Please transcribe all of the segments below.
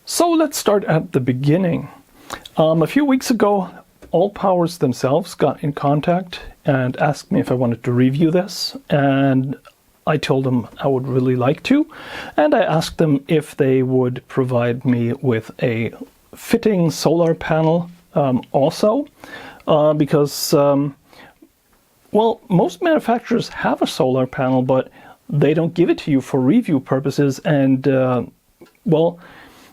So let's start at the beginning. A few weeks ago, Allpowers themselves got in contact and asked me if I wanted to review this, and I told them I would really like to, and I asked them if they would provide me with a fitting solar panel also, because well, most manufacturers have a solar panel, but they don't give it to you for review purposes, and well,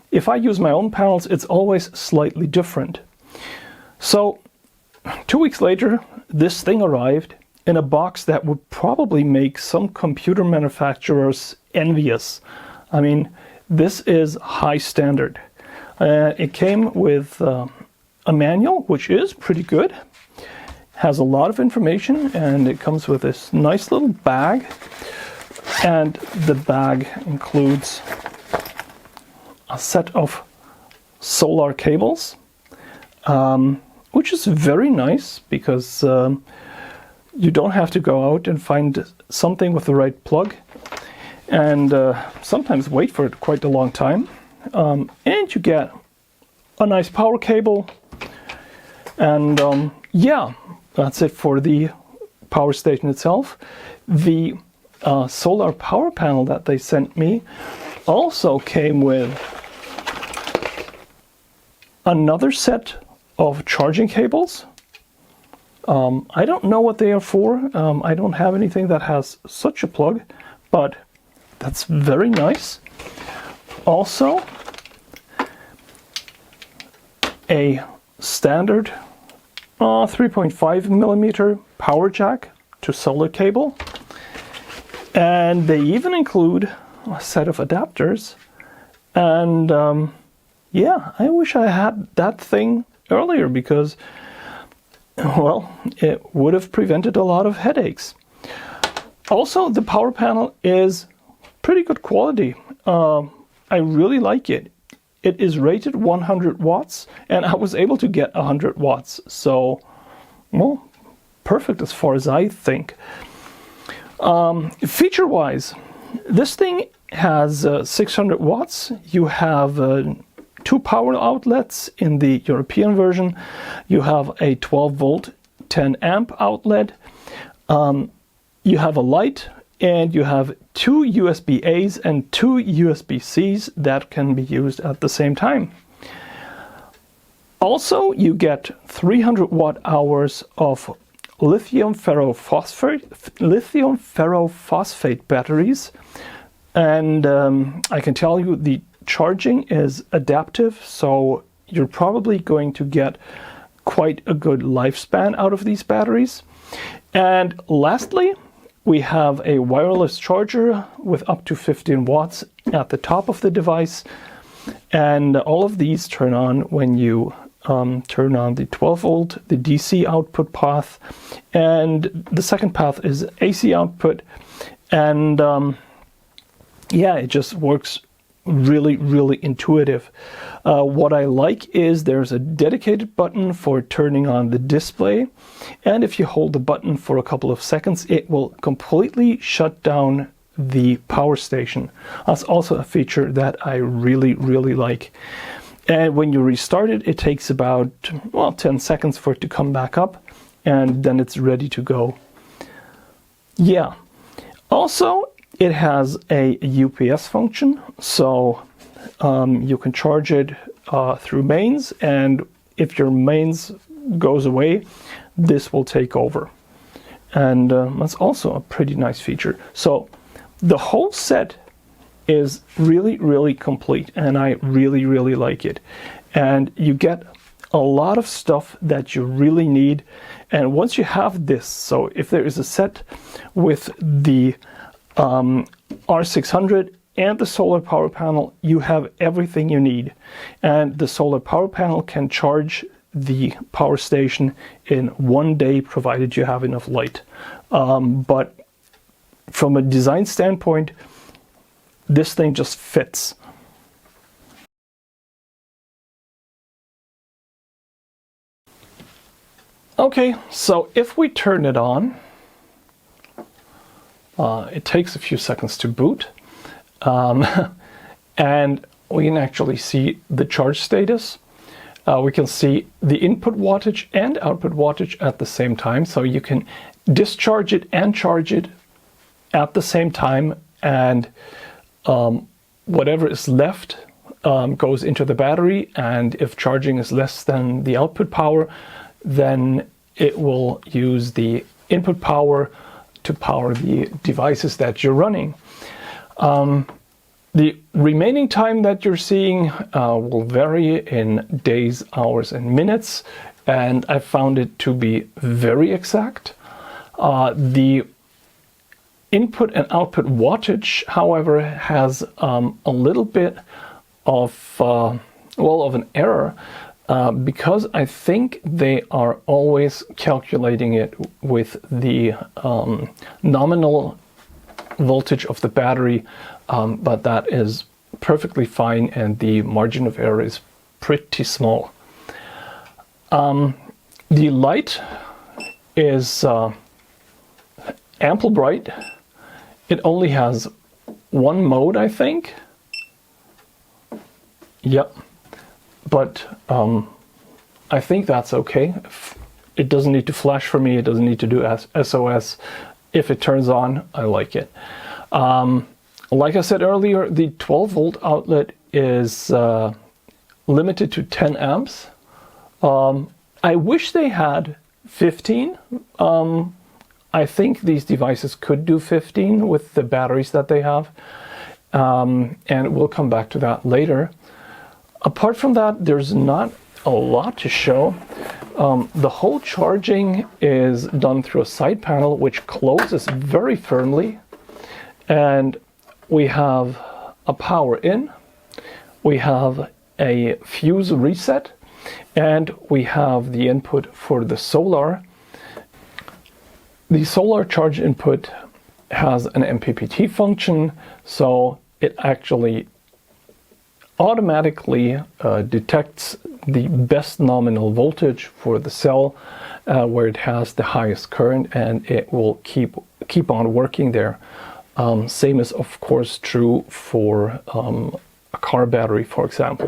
if I use my own panels, it's always slightly different. So 2 weeks later, this thing arrived in a box that would probably make some computer manufacturers envious. I mean, this is high standard. It came with a manual, which is pretty good. Has a lot of information, and it comes with this nice little bag. And the bag includes a set of solar cables, which is very nice because you don't have to go out and find something with the right plug and sometimes wait for it quite a long time. And you get a nice power cable, and yeah, that's it for the power station itself. The solar power panel that they sent me also came with another set of charging cables. I don't know what they are for. I don't have anything that has such a plug, but that's very nice. Also, a standard 3.5 millimeter power jack to solar cable, and they even include a set of adapters. And yeah, I wish I had that thing earlier because, well, it would have prevented a lot of headaches. Also, the power panel is pretty good quality. I really like it. It is rated 100 watts, and I was able to get 100 watts. So, well, perfect as far as I think. Feature-wise, this thing has 600 watts. You have 2 power outlets in the European version. You have a 12 volt 10 amp outlet. You have a light, and you have 2 USB A's and 2 USB C's that can be used at the same time. Also, you get 300 watt hours of lithium ferrophosphate batteries, and I can tell you the charging is adaptive, so you're probably going to get quite a good lifespan out of these batteries. And lastly, we have a wireless charger with up to 15 watts at the top of the device, and all of these turn on when you turn on the 12 volt, the DC output path, and the second path is AC output. And yeah, it just works really intuitive. What I like is there's a dedicated button for turning on the display, and if you hold the button for a couple of seconds, it will completely shut down the power station. That's also a feature that I really like. And when you restart it, it takes about, well, 10 seconds for it to come back up, and then it's ready to go. Yeah. Also, it has a UPS function, so you can charge it through mains, and if your mains goes away, this will take over. And that's also a pretty nice feature. So the whole set is really complete, and I really like it. And you get a lot of stuff that you really need. And once you have this, so if there is a set with the R600 and the solar power panel, you have everything you need. And the solar power panel can charge the power station in 1 day, provided you have enough light. But from a design standpoint, this thing just fits. Okay, so if we turn it on, it takes a few seconds to boot, and we can actually see the charge status. We can see the input wattage and output wattage at the same time, so you can discharge it and charge it at the same time, and whatever is left goes into the battery, and if charging is less than the output power, then it will use the input power to power the devices that you're running. The remaining time that you're seeing will vary in days, hours, and minutes, and I found it to be very exact. The input and output wattage, however, has a little bit of an error, because I think they are always calculating it with the nominal voltage of the battery, but that is perfectly fine, and the margin of error is pretty small. The light is ample bright. It only has one mode, I think. Yep, but I think that's okay. It doesn't need to flash for me, it doesn't need to do SOS. If it turns on, I like it. Like I said earlier, the 12 volt outlet is limited to 10 amps. I wish they had 15. I think these devices could do 15 with the batteries that they have. And we'll come back to that later. Apart from that, there's not a lot to show. The whole charging is done through a side panel, which closes very firmly. And we have a power in, we have a fuse reset, and we have the input for the solar. The solar charge input has an MPPT function, so it actually automatically detects the best nominal voltage for the cell where it has the highest current, and it will keep on working there. Same is of course true for a car battery, for example.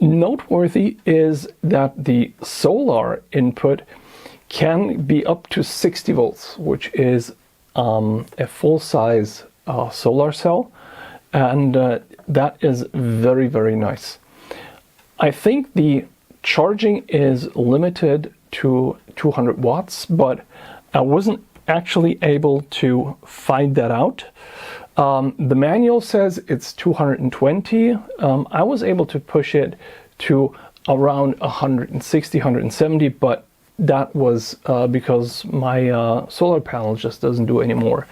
Noteworthy is that the solar input can be up to 60 volts, which is a full-size solar cell, and that is very, very nice. I think the charging is limited to 200 watts, but I wasn't actually able to find that out. The manual says it's 220. I was able to push it to around 160, 170, but that was because my solar panel just doesn't do anymore,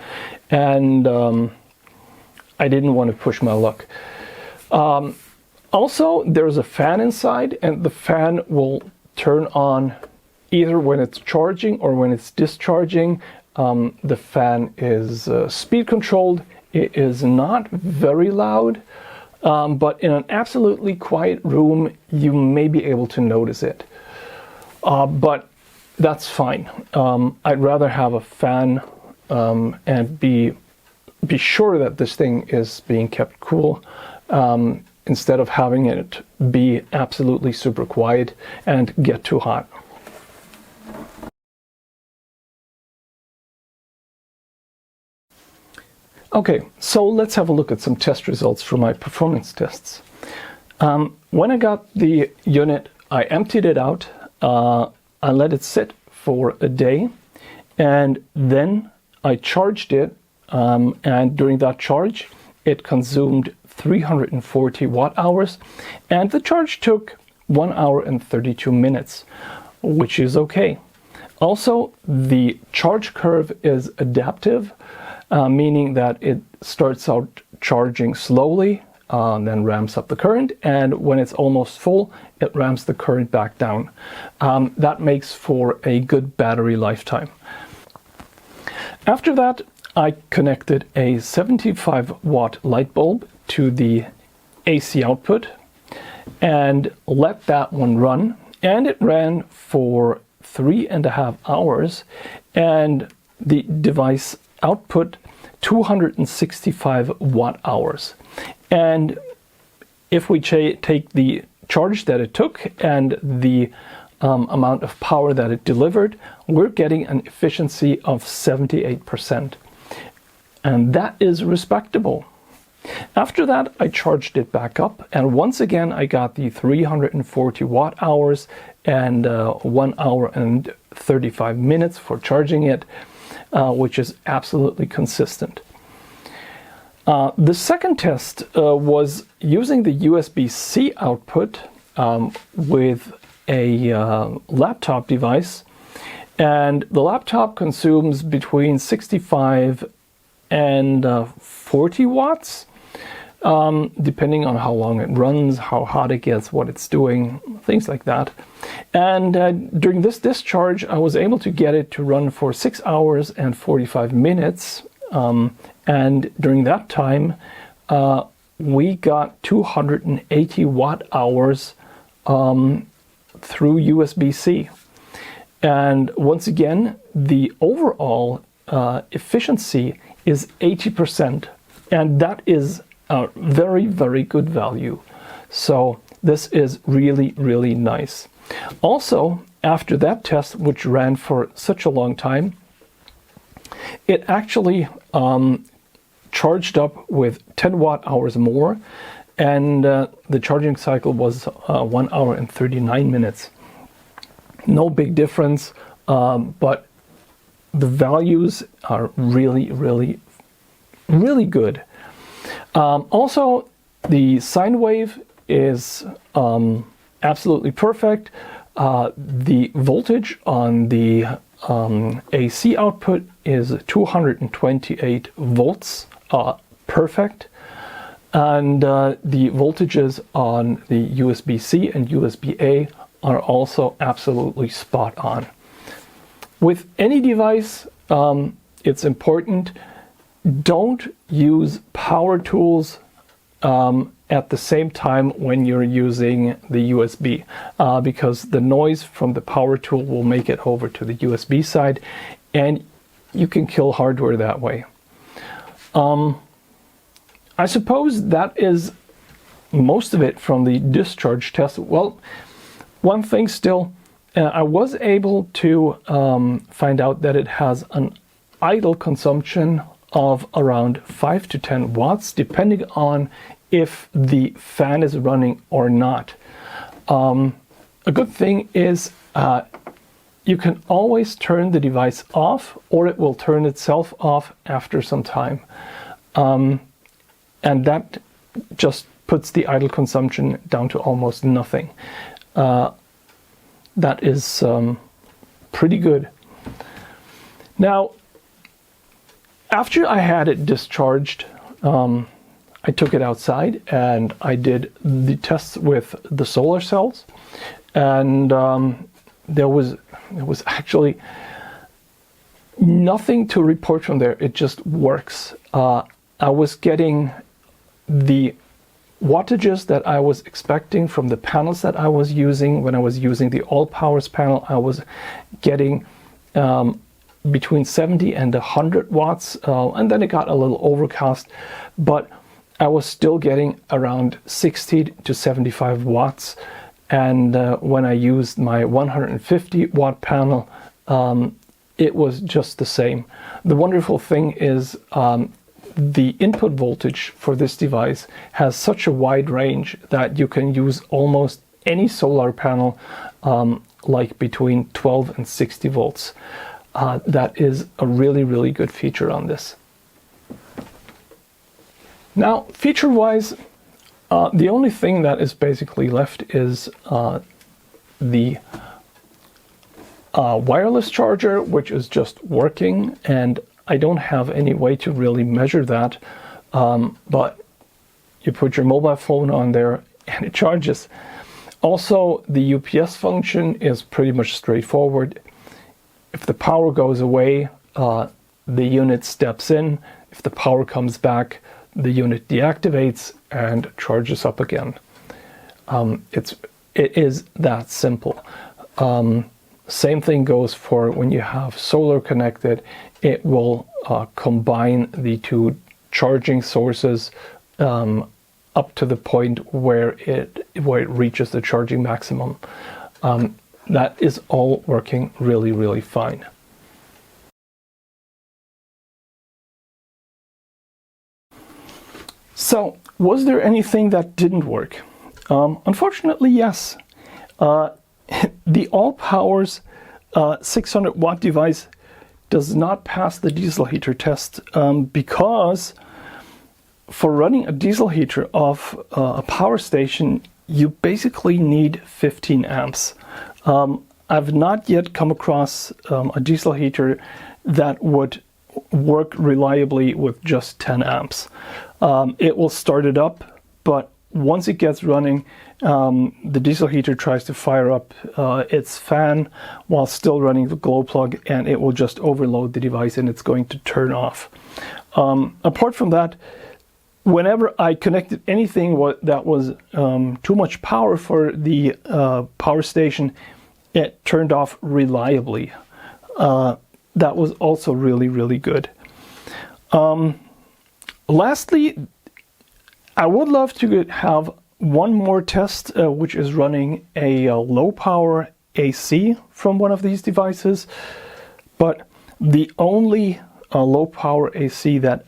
and I didn't want to push my luck. Also, there's a fan inside, and the fan will turn on either when it's charging or when it's discharging. The fan is speed controlled. It is not very loud, but in an absolutely quiet room, you may be able to notice it. But that's fine. I'd rather have a fan and be sure that this thing is being kept cool, instead of having it be absolutely super quiet and get too hot. Okay, so let's have a look at some test results from my performance tests. When I got the unit, I emptied it out, I let it sit for a day, and then I charged it, and during that charge it consumed 340 watt hours, and the charge took 1 hour and 32 minutes, which is okay. Also, the charge curve is adaptive, meaning that it starts out charging slowly, then ramps up the current, and when it's almost full, it ramps the current back down. That makes for a good battery lifetime. After that, I connected a 75 watt light bulb to the AC output and let that one run, and it ran for 3.5 hours, and the device output 265 watt hours. And if we take the charge that it took and the amount of power that it delivered, we're getting an efficiency of 78%. And that is respectable. After that, I charged it back up, and once again I got the 340 watt hours and 1 hour and 35 minutes for charging it, which is absolutely consistent. The second test was using the USB-C output with a laptop device, and the laptop consumes between 65 and 40 watts, depending on how long it runs, how hot it gets, what it's doing, things like that. And during this discharge, I was able to get it to run for 6 hours and 45 minutes. And during that time, we got 280 watt hours through USB-C. And once again, the overall efficiency is 80%. And that is a very, very good value. So this is really, really nice. Also, after that test, which ran for such a long time, it actually charged up with 10 watt hours more, and the charging cycle was 1 hour and 39 minutes. No big difference, but the values are really, really, really good. Also, the sine wave is absolutely perfect. The voltage on the AC output is 228 volts, perfect. And the voltages on the USB-C and USB-A are also absolutely spot on. With any device, it's important, don't use power tools at the same time when you're using the USB, because the noise from the power tool will make it over to the USB side, and you can kill hardware that way. I suppose that is most of it from the discharge test. Well, one thing still, I was able to find out that it has an idle consumption of around 5 to 10 watts, depending on if the fan is running or not. A good thing is you can always turn the device off, or it will turn itself off after some time. And that just puts the idle consumption down to almost nothing. That is pretty good. Now, after I had it discharged, I took it outside and I did the tests with the solar cells, and there was actually nothing to report from there. It just works. I was getting the wattages that I was expecting from the panels that I was using. When I was using the ALLPOWERS panel, I was getting between 70 and 100 watts, and then it got a little overcast, but I was still getting around 60 to 75 watts. And when I used my 150 watt panel, it was just the same. The wonderful thing is the input voltage for this device has such a wide range that you can use almost any solar panel, like between 12 and 60 volts. That is a really, really good feature on this. Now, feature-wise, the only thing that is basically left is the wireless charger, which is just working, and I don't have any way to really measure that, but you put your mobile phone on there and it charges. Also, the UPS function is pretty much straightforward. If the power goes away, the unit steps in. If the power comes back, the unit deactivates and charges up again. It is that simple. Same thing goes for when you have solar connected. It will combine the two charging sources up to the point where it reaches the charging maximum. That is all working really, really fine. So, was there anything that didn't work? Unfortunately, yes. The Allpowers 600 watt device does not pass the diesel heater test because for running a diesel heater off a power station, you basically need 15 amps. I've not yet come across a diesel heater that would work reliably with just 10 amps. It will start it up, but once it gets running, the diesel heater tries to fire up its fan while still running the glow plug, and it will just overload the device and it's going to turn off. Apart from that, whenever I connected anything that was too much power for the power station, it turned off reliably. That was also really, really good. Lastly, I would love to have one more test, which is running a low power AC from one of these devices, but the only low power AC that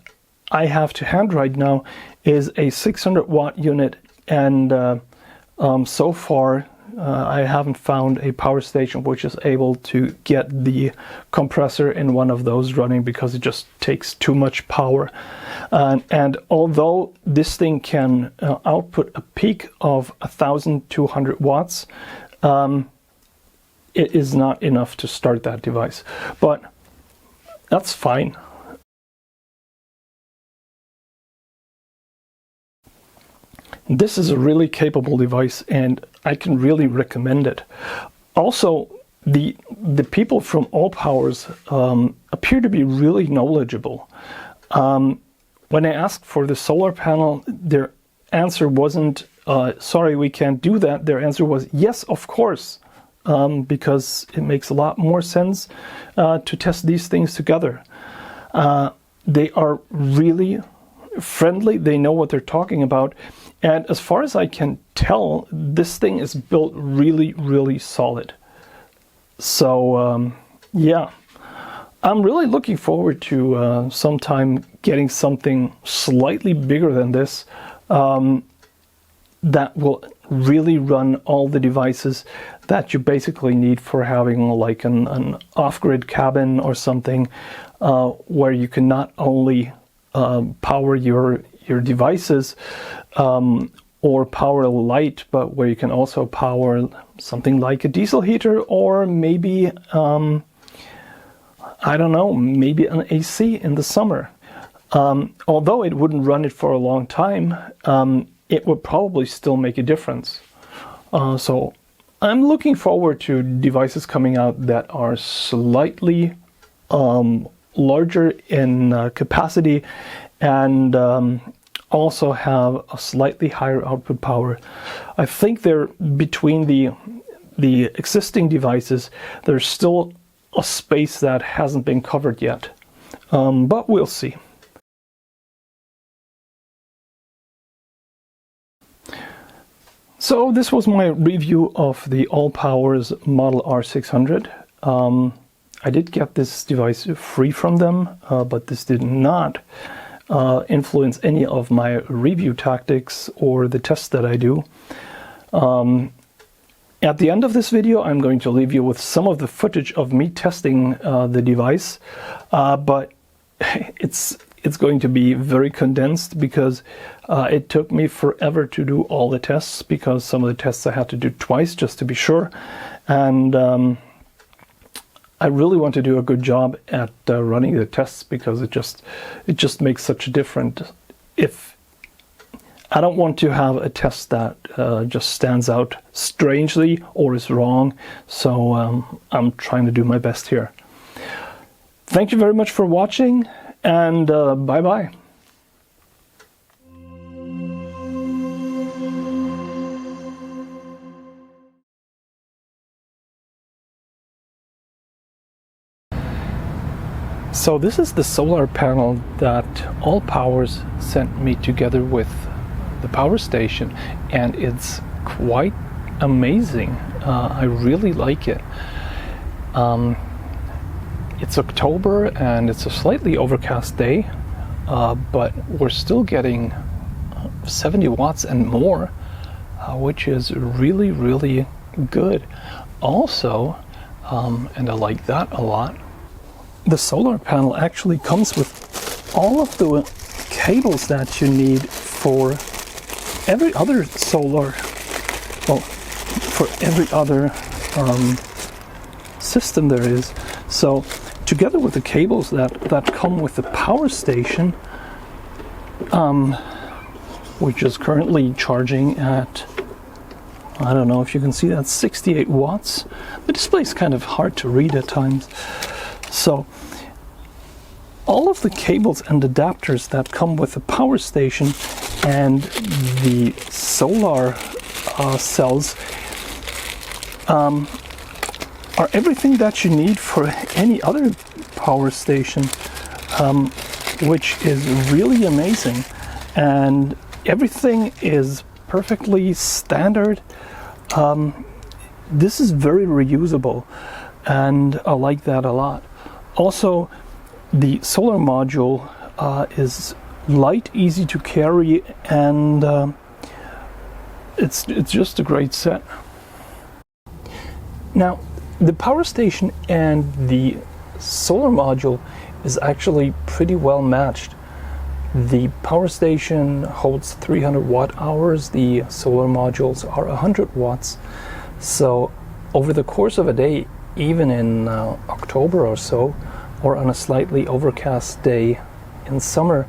I have to hand right now is a 600 watt unit, and so far I haven't found a power station which is able to get the compressor in one of those running because it just takes too much power. And although this thing can output a peak of 1,200 watts, it is not enough to start that device. But that's fine. This is a really capable device and I can really recommend it. Also, the people from Allpowers appear to be really knowledgeable. When I asked for the solar panel, their answer wasn't, sorry, we can't do that. Their answer was, yes, of course, because it makes a lot more sense to test these things together. They are really friendly. They know what they're talking about. And as far as I can tell, this thing is built really, really solid. So, yeah. I'm really looking forward to sometime getting something slightly bigger than this that will really run all the devices that you basically need for having like an off-grid cabin or something where you can not only power your devices or power a light, but where you can also power something like a diesel heater or maybe I don't know, maybe an AC in the summer. Although it wouldn't run it for a long time, it would probably still make a difference. So I'm looking forward to devices coming out that are slightly larger in capacity and also have a slightly higher output power. I think they're between the existing devices, there's still a space that hasn't been covered yet, but we'll see. So this was my review of the Allpowers Model R600. I did get this device free from them, but this did not influence any of my review tactics or the tests that I do. At the end of this video, I'm going to leave you with some of the footage of me testing the device, but it's going to be very condensed because it took me forever to do all the tests, because some of the tests I had to do twice just to be sure, and I really want to do a good job at running the tests because it just makes such a difference. If I don't want to have a test that just stands out strangely or is wrong, so I'm trying to do my best here. Thank you very much for watching, and bye-bye. So this is the solar panel that Allpowers sent me together with the power station, and it's quite amazing. I really like it. It's October and it's a slightly overcast day, but we're still getting 70 watts and more, which is really, really good. Also, and I like that a lot, the solar panel actually comes with all of the cables that you need for every other solar, well, for every other system there is. So together with the cables that come with the power station, which is currently charging at, I don't know if you can see that, 68 watts. The display is kind of hard to read at times. So all of the cables and adapters that come with the power station and the solar cells are everything that you need for any other power station, which is really amazing. And everything is perfectly standard. This is very reusable, and I like that a lot. Also, the solar module is light, easy to carry, and it's just a great set. Now, the power station and the solar module is actually pretty well matched. The power station holds 300 watt hours, the solar modules are 100 watts. So over the course of a day, even in October or so, or on a slightly overcast day in summer,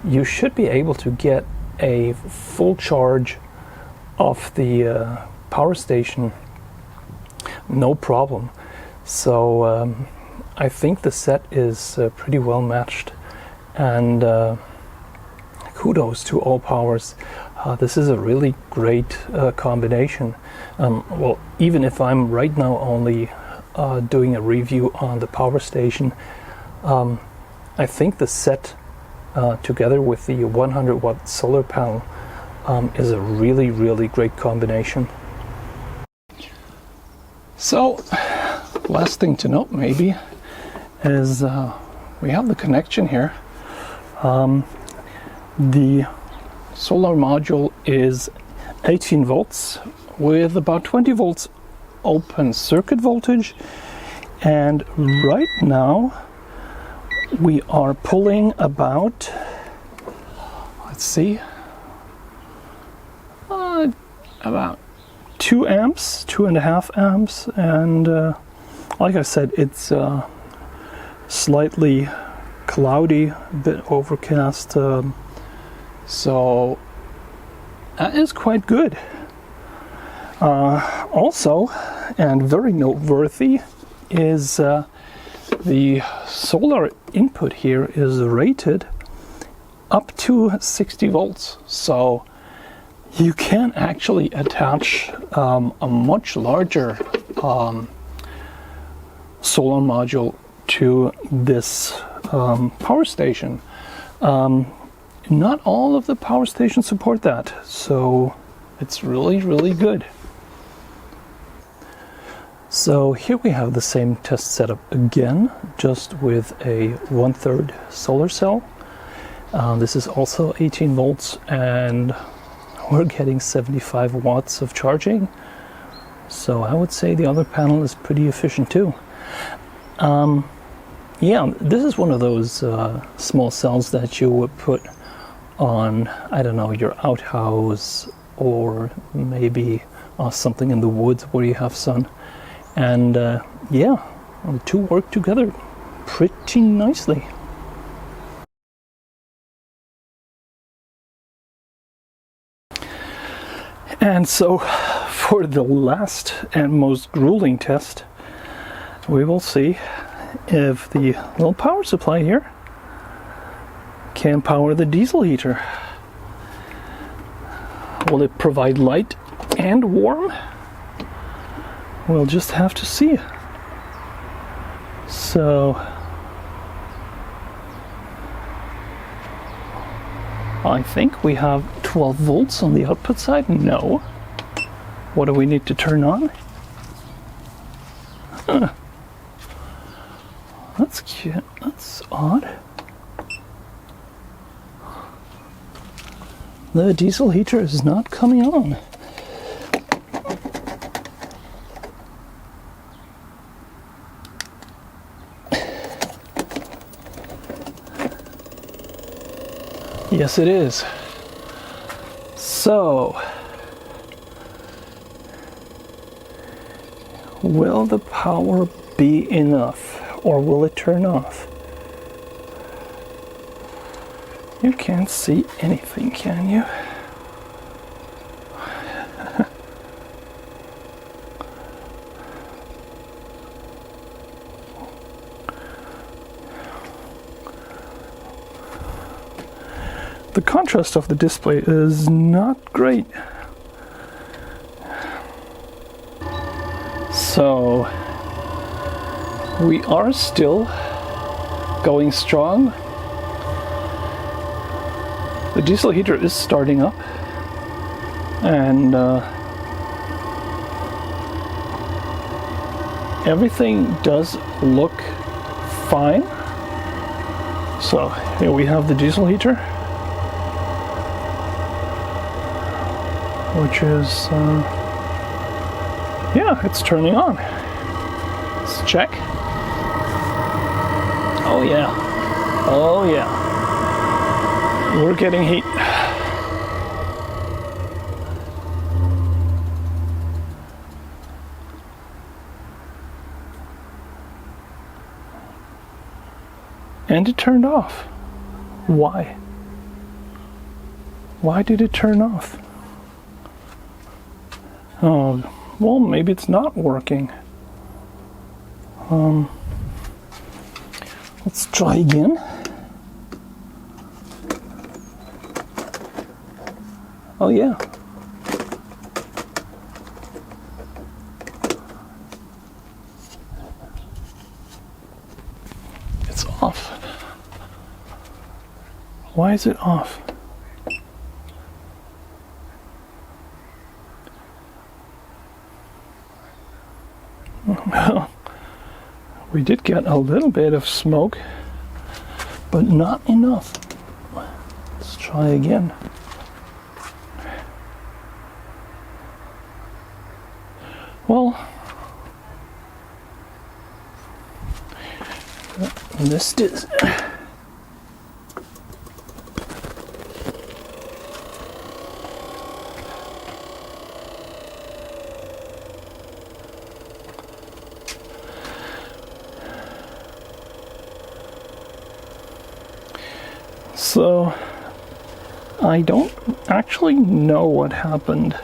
you should be able to get a full charge of the power station, no problem. So I think the set is pretty well matched, and kudos to Allpowers. This is a really great combination. Well, even if I'm right now only doing a review on the power station, I think the set together with the 100 watt solar panel is a really, really great combination. So, last thing to note maybe is we have the connection here. The solar module is 18 volts with about 20 volts open circuit voltage, and right now we are pulling about, let's see, about 2 amps, 2.5 amps, and like I said, it's slightly cloudy, a bit overcast, so that is quite good. Also, and very noteworthy, is the solar input here is rated up to 60 volts, so you can actually attach a much larger solar module to this power station. Not all of the power stations support that, so it's really, really good. So here we have the same test setup again, just with a 1/3 solar cell. This is also 18 volts, and we're getting 75 watts of charging. So I would say the other panel is pretty efficient too. Yeah, this is one of those small cells that you would put on, I don't know, your outhouse, or maybe something in the woods where you have sun. And yeah, the two work together pretty nicely. And so for the last and most grueling test, we will see if the little power supply here can power the diesel heater. Will it provide light and warm? We'll just have to see. So I think we have 12 volts on the output side? No. What do we need to turn on? Huh. That's cute. That's odd. The diesel heater is not coming on. Yes, it is. So, will the power be enough, or will it turn off? You can't see anything, can you? The contrast of the display is not great. So, we are still going strong. The diesel heater is starting up, and everything does look fine. So here we have the diesel heater, which is yeah, it's turning on. Let's check. Oh yeah, oh yeah. We're getting heat. And it turned off. Why? Why did it turn off? Oh, well, maybe it's not working. Let's try again. Oh yeah. It's off. Why is it off? Well, we did get a little bit of smoke, but not enough. Let's try again. Well, this is so I don't actually know what happened.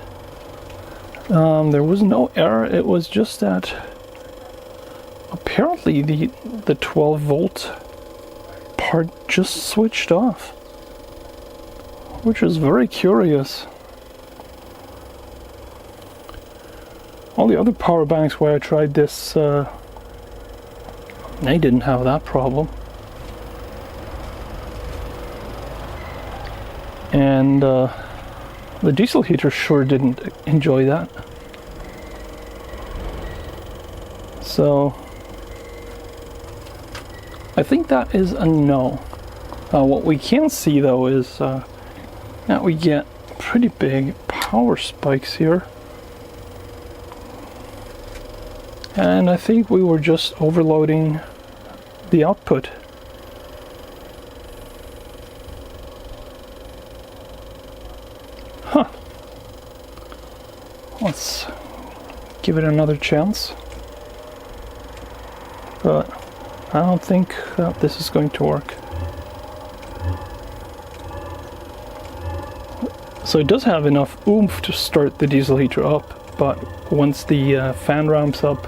There was no error, it was just that apparently the 12 volt part just switched off, which is very curious. All the other power banks where I tried this, they didn't have that problem. And the diesel heater sure didn't enjoy that. So I think that is a no. What we can see though is that we get pretty big power spikes here. And I think we were just overloading the output. Huh. Let's give it another chance. But I don't think that this is going to work. So it does have enough oomph to start the diesel heater up, but once the fan ramps up,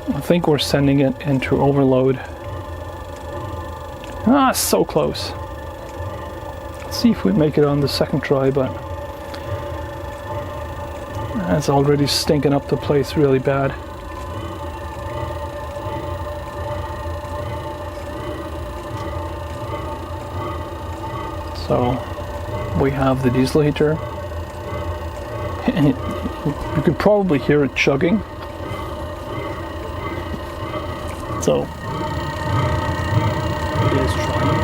I think we're sending it into overload. Ah, so close. Let's see if we make it on the second try, but it's already stinking up the place really bad. So we have the diesel heater. And you can probably hear it chugging. So it is trying.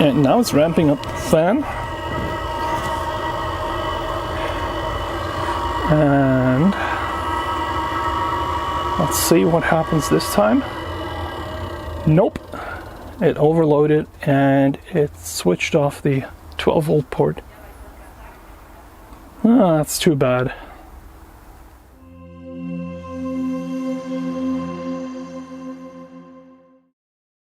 And now it's ramping up the fan. And let's see what happens this time. Nope. It overloaded and it switched off the 12 volt port. Oh, that's too bad.